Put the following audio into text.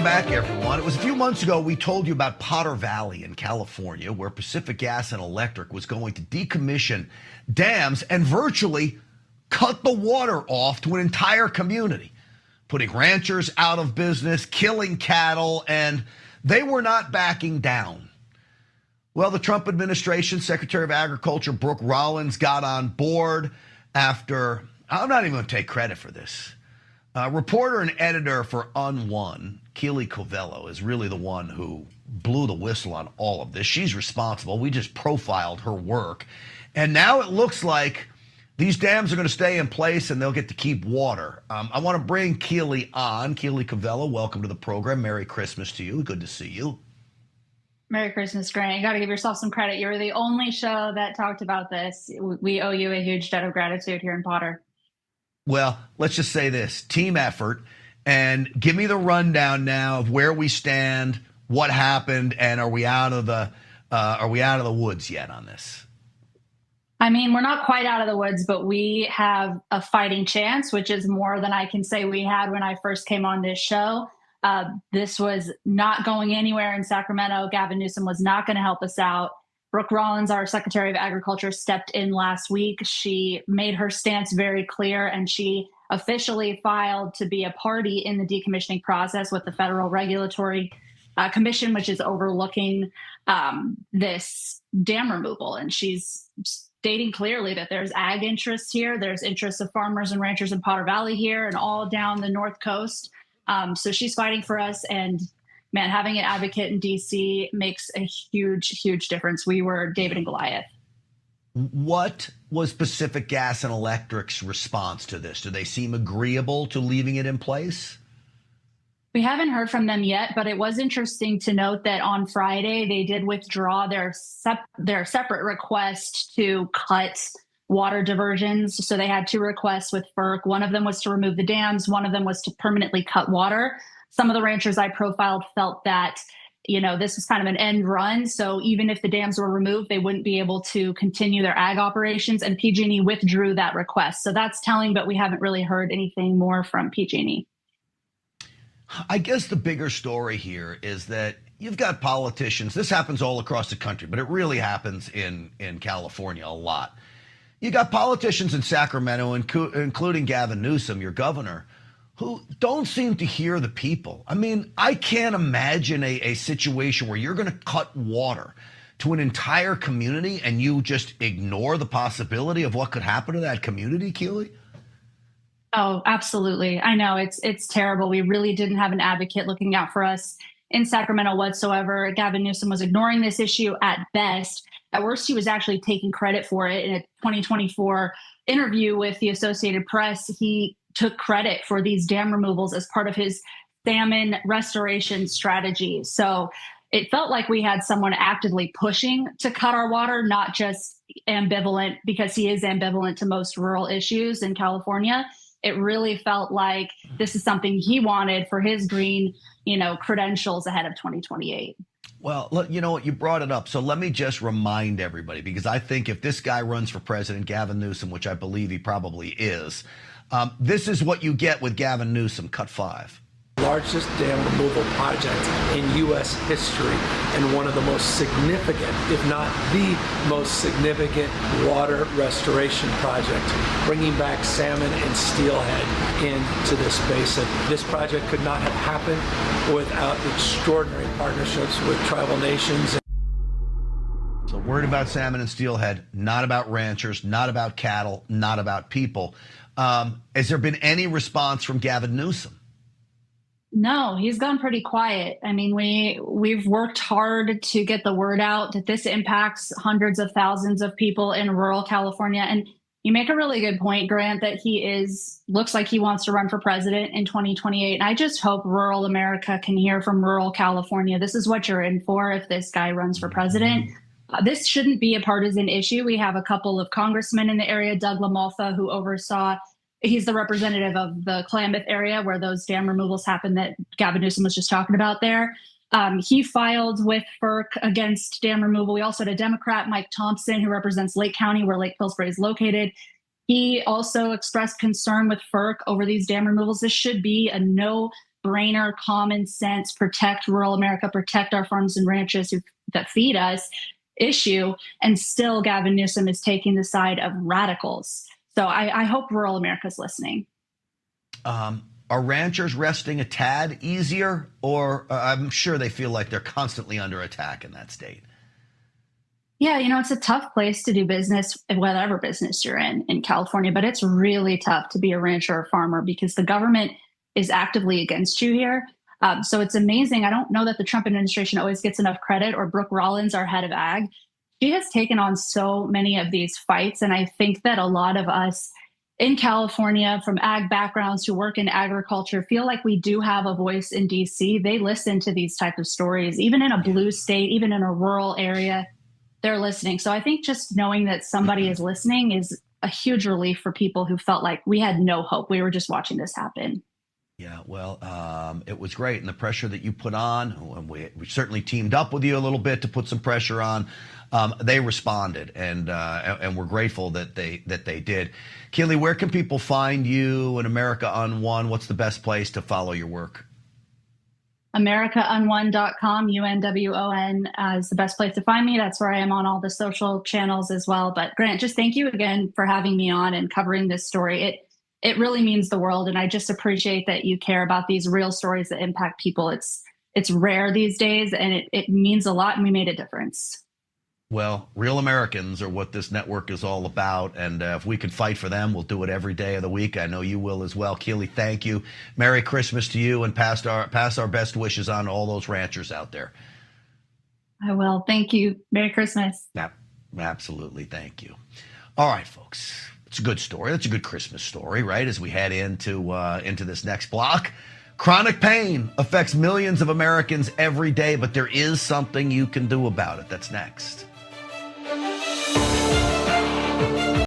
back, everyone. It was a few months ago we told you about Potter Valley in California, where Pacific Gas and Electric was going to decommission dams and virtually cut the water off to an entire community, putting ranchers out of business, killing cattle, and they were not backing down. Well, the Trump administration, Secretary of Agriculture Brooke Rollins, got on board after, I'm not even going to take credit for this. Reporter and editor for Un1, Keely Covello, is really the one who blew the whistle on all of this. She's responsible. We just profiled her work. And now it looks like these dams are going to stay in place and they'll get to keep water. I want to bring Keely on. Keely Covello, welcome to the program. Merry Christmas to you. Good to see you. Merry Christmas, Grant. You got to give yourself some credit. You were the only show that talked about this. We owe you a huge debt of gratitude here in Potter. Well, let's just say this, team effort, and give me the rundown now of where we stand, what happened, and are we out of the woods yet on this? I mean, we're not quite out of the woods, but we have a fighting chance, which is more than I can say we had when I first came on this show. This was not going anywhere in Sacramento. Gavin Newsom was not going to help us out. Brooke Rollins, our Secretary of Agriculture, stepped in last week. She made her stance very clear, and she officially filed to be a party in the decommissioning process with the Federal Regulatory Commission, which is overlooking this dam removal. And she's stating clearly that there's ag interests here. There's interests of farmers and ranchers in Potter Valley here and all down the North Coast. So she's fighting for us. And man, having an advocate in D.C. makes a huge, huge difference. We were David and Goliath. What was Pacific Gas and Electric's response to this? Do they seem agreeable to leaving it in place? We haven't heard from them yet, but it was interesting to note that on Friday, they did withdraw their separate request to cut water diversions. So they had two requests with FERC. One of them was to remove the dams. One of them was to permanently cut water. Some of the ranchers I profiled felt that, this was kind of an end run. So even if the dams were removed, they wouldn't be able to continue their ag operations. And PG&E withdrew that request. So that's telling, but we haven't really heard anything more from PG&E. I guess the bigger story here is that you've got politicians. This happens all across the country, but it really happens in California a lot. You got politicians in Sacramento, including Gavin Newsom, your governor, who don't seem to hear the people. I mean, I can't imagine a situation where you're going to cut water to an entire community and you just ignore the possibility of what could happen to that community, Keely. Oh, absolutely. I know it's terrible. We really didn't have an advocate looking out for us in Sacramento whatsoever. Gavin Newsom was ignoring this issue at best. At worst, he was actually taking credit for it. In a 2024 interview with the Associated Press, he took credit for these dam removals as part of his salmon restoration strategy. So it felt like we had someone actively pushing to cut our water, not just ambivalent, because he is ambivalent to most rural issues in California. It really felt like this is something he wanted for his green, credentials ahead of 2028. Well, you know what? You brought it up. So let me just remind everybody, because I think if this guy runs for president, Gavin Newsom, which I believe he probably is, this is what you get with Gavin Newsom, cut 5. Largest dam removal project in U.S. history and one of the most significant, if not the most significant, water restoration project, bringing back salmon and steelhead into this basin. This project could not have happened without extraordinary partnerships with tribal nations. So worried about salmon and steelhead, not about ranchers, not about cattle, not about people. Has there been any response from Gavin Newsom? No, he's gone pretty quiet. I mean, we've worked hard to get the word out that this impacts hundreds of thousands of people in rural California. And you make a really good point, Grant, that looks like he wants to run for president in 2028. And I just hope rural America can hear from rural California. This is what you're in for if this guy runs for president. This shouldn't be a partisan issue. We have a couple of congressmen in the area, Doug LaMalfa, who oversaw. He's the representative of the Klamath area where those dam removals happened that Gavin Newsom was just talking about there. He filed with FERC against dam removal. We also had a Democrat, Mike Thompson, who represents Lake County, where Lake Pillsbury is located. He also expressed concern with FERC over these dam removals. This should be a no no-brainer, common sense, protect rural America, protect our farms and ranches that feed us issue. And still Gavin Newsom is taking the side of radicals. So I hope rural America's listening. Are ranchers resting a tad easier, or I'm sure they feel like they're constantly under attack in that state? Yeah, it's a tough place to do business, whatever business you're in California, but it's really tough to be a rancher or farmer because the government is actively against you here. So it's amazing. I don't know that the Trump administration always gets enough credit, or Brooke Rollins, our head of ag. She has taken on so many of these fights. And I think that a lot of us in California from ag backgrounds who work in agriculture feel like we do have a voice in DC. They listen to these type of stories, even in a blue state, even in a rural area, they're listening. So I think just knowing that somebody is listening is a huge relief for people who felt like we had no hope. We were just watching this happen. Yeah, well, it was great. And the pressure that you put on, we certainly teamed up with you a little bit to put some pressure on. They responded, and we're grateful that they did. Keely, where can people find you and America on One? What's the best place to follow your work? AmericaOn1.com, UNWON is the best place to find me. That's where I am on all the social channels as well. But Grant, just thank you again for having me on and covering this story. It really means the world, and I just appreciate that you care about these real stories that impact people. It's rare these days, and it means a lot, and we made a difference. Well, real Americans are what this network is all about, and if we can fight for them, we'll do it every day of the week. I know you will as well. Keely, thank you. Merry Christmas to you, and pass our best wishes on to all those ranchers out there. I will. Thank you. Merry Christmas. Yeah, absolutely. Thank you. All right, folks. It's a good story. That's a good Christmas story, right? As we head into this next block. Chronic pain affects millions of Americans every day, but there is something you can do about it. That's next.